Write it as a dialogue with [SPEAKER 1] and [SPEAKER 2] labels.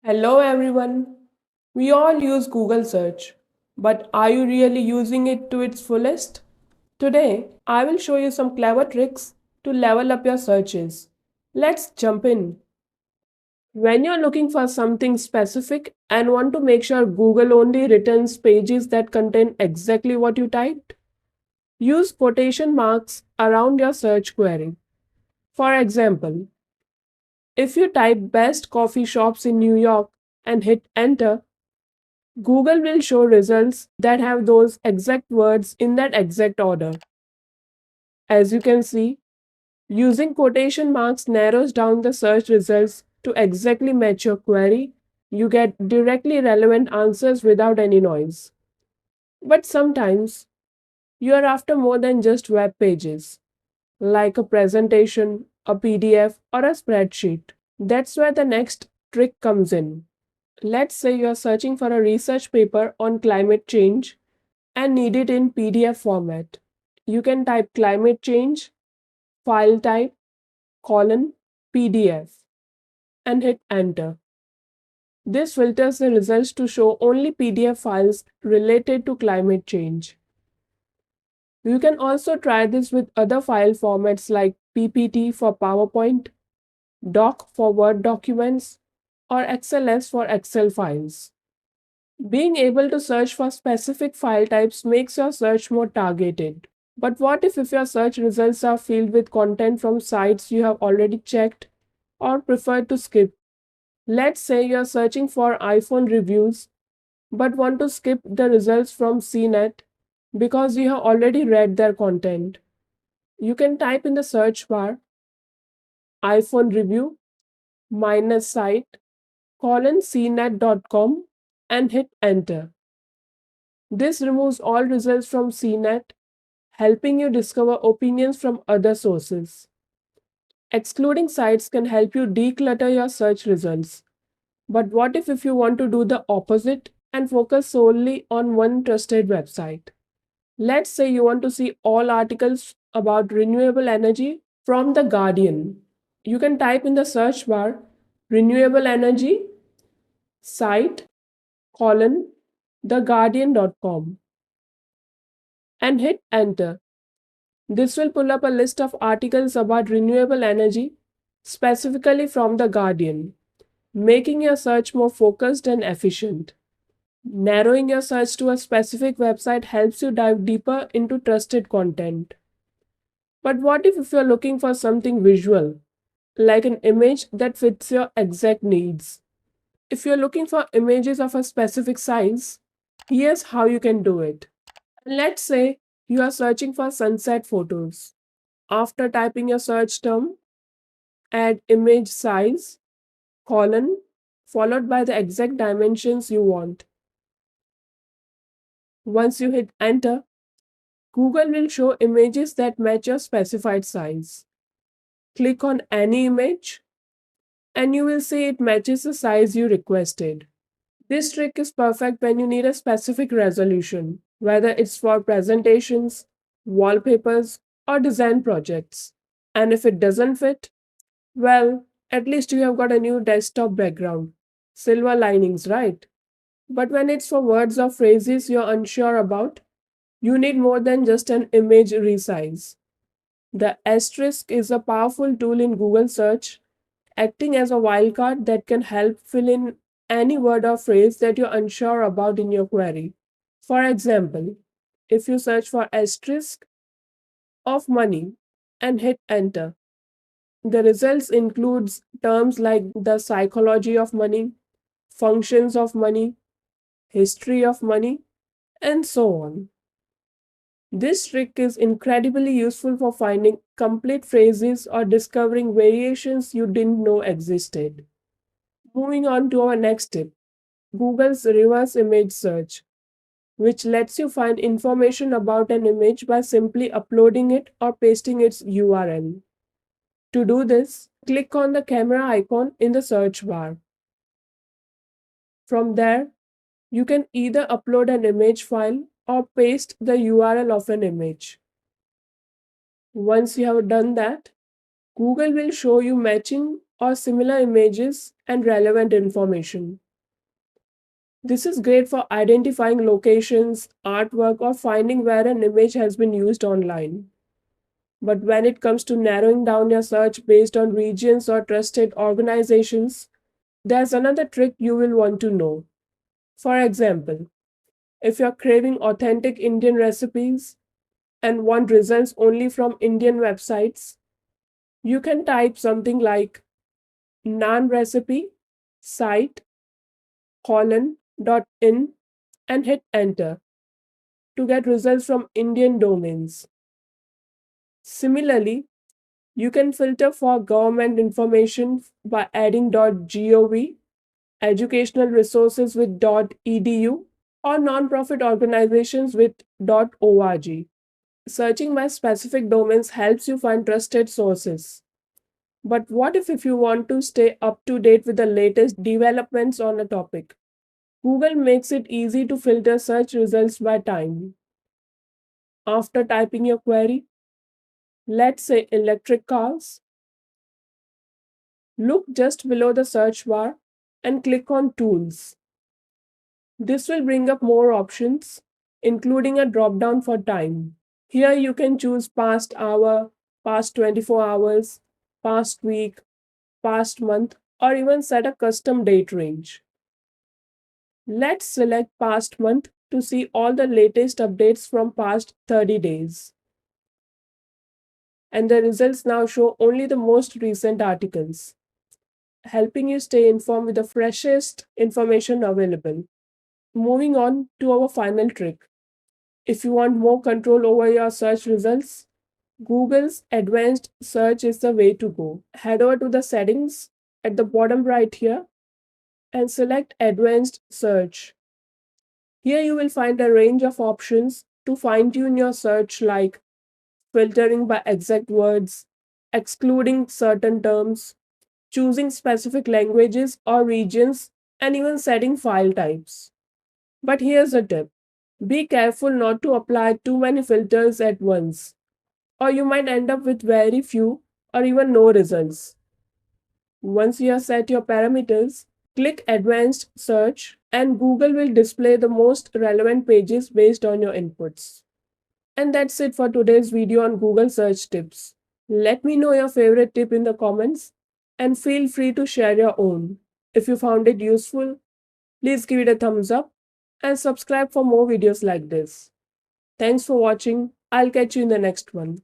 [SPEAKER 1] Hello everyone. We all use Google search, but are you really using it to its fullest? Today, I will show you some clever tricks to level up your searches. Let's jump in. When you're looking for something specific and want to make sure Google only returns pages that contain exactly what you typed, use quotation marks around your search query. For example, if you type best coffee shops in New York and hit enter, Google will show results that have those exact words in that exact order. As you can see, using quotation marks narrows down the search results to exactly match your query. You get directly relevant answers without any noise. But sometimes you are after more than just web pages, like a presentation, a PDF, or a spreadsheet. That's where the next trick comes in. Let's say you are searching for a research paper on climate change and need it in PDF format. You can type climate change, file type, colon, PDF, and hit enter. This filters the results to show only PDF files related to climate change. You can also try this with other file formats like PPT for PowerPoint, Doc for Word documents, or XLS for Excel files. Being able to search for specific file types makes your search more targeted. But what if your search results are filled with content from sites you have already checked or prefer to skip? Let's say you're searching for iPhone reviews but want to skip the results from CNET because you have already read their content. You can type in the search bar iPhone review minus site colon cnet.com and hit enter. This removes all results from CNET, helping you discover opinions from other sources. Excluding sites can help you declutter your search results. But what if you want to do the opposite and focus solely on one trusted website? Let's say you want to see all articles about renewable energy from The Guardian. You can type in the search bar renewable energy site colon theguardian.com and hit enter. This will pull up a list of articles about renewable energy, specifically from The Guardian, making your search more focused and efficient. Narrowing your search to a specific website helps you dive deeper into trusted content. But what if you're looking for something visual, like an image that fits your exact needs? If you're looking for images of a specific size, here's how you can do it. Let's say you are searching for sunset photos. After typing your search term, add image size, colon, followed by the exact dimensions you want. Once you hit enter, Google will show images that match your specified size. Click on any image and you will see it matches the size you requested. This trick is perfect when you need a specific resolution, whether it's for presentations, wallpapers, or design projects. And if it doesn't fit, well, at least you have got a new desktop background. Silver linings, right? But when it's for words or phrases you're unsure about, you need more than just an image resize. The asterisk is a powerful tool in Google search, acting as a wildcard that can help fill in any word or phrase that you're unsure about in your query. For example, if you search for asterisk of money and hit enter, the results includes terms like the psychology of money, functions of money, history of money, and so on. This trick is incredibly useful for finding complete phrases or discovering variations you didn't know existed. Moving on to our next tip, Google's reverse image search, which lets you find information about an image by simply uploading it or pasting its URL. To do this, click on the camera icon in the search bar. From there, you can either upload an image file or paste the URL of an image. Once you have done that, Google will show you matching or similar images and relevant information. This is great for identifying locations, artwork, or finding where an image has been used online. But when it comes to narrowing down your search based on regions or trusted organizations, there's another trick you will want to know. For example, if you're craving authentic Indian recipes and want results only from Indian websites, you can type something like naan recipe site .in and hit enter to get results from Indian domains. Similarly, you can filter for government information by adding .gov, educational resources with .edu, or non-profit organizations with .org. Searching by specific domains helps you find trusted sources. But what if you want to stay up to date with the latest developments on a topic? Google makes it easy to filter search results by time. After typing your query, let's say electric cars, look just below the search bar and click on Tools. This will bring up more options, including a drop down for time. Here you can choose past hour, past 24 hours, past week, past month, or even set a custom date range. Let's select past month to see all the latest updates from past 30 days. And the results now show only the most recent articles, helping you stay informed with the freshest information available. Moving on to our final trick. If you want more control over your search results, Google's advanced search is the way to go. Head over to the settings at the bottom right here and select advanced search. Here you will find a range of options to fine tune your search, like filtering by exact words, excluding certain terms, choosing specific languages or regions, and even setting file types. But here's a tip: be careful not to apply too many filters at once, or you might end up with very few or even no results. Once you have set your parameters, click Advanced Search, and Google will display the most relevant pages based on your inputs. And that's it for today's video on Google search tips. Let me know your favorite tip in the comments and feel free to share your own. If you found it useful, please give it a thumbs up and subscribe for more videos like this. Thanks for watching. I'll catch you in the next one.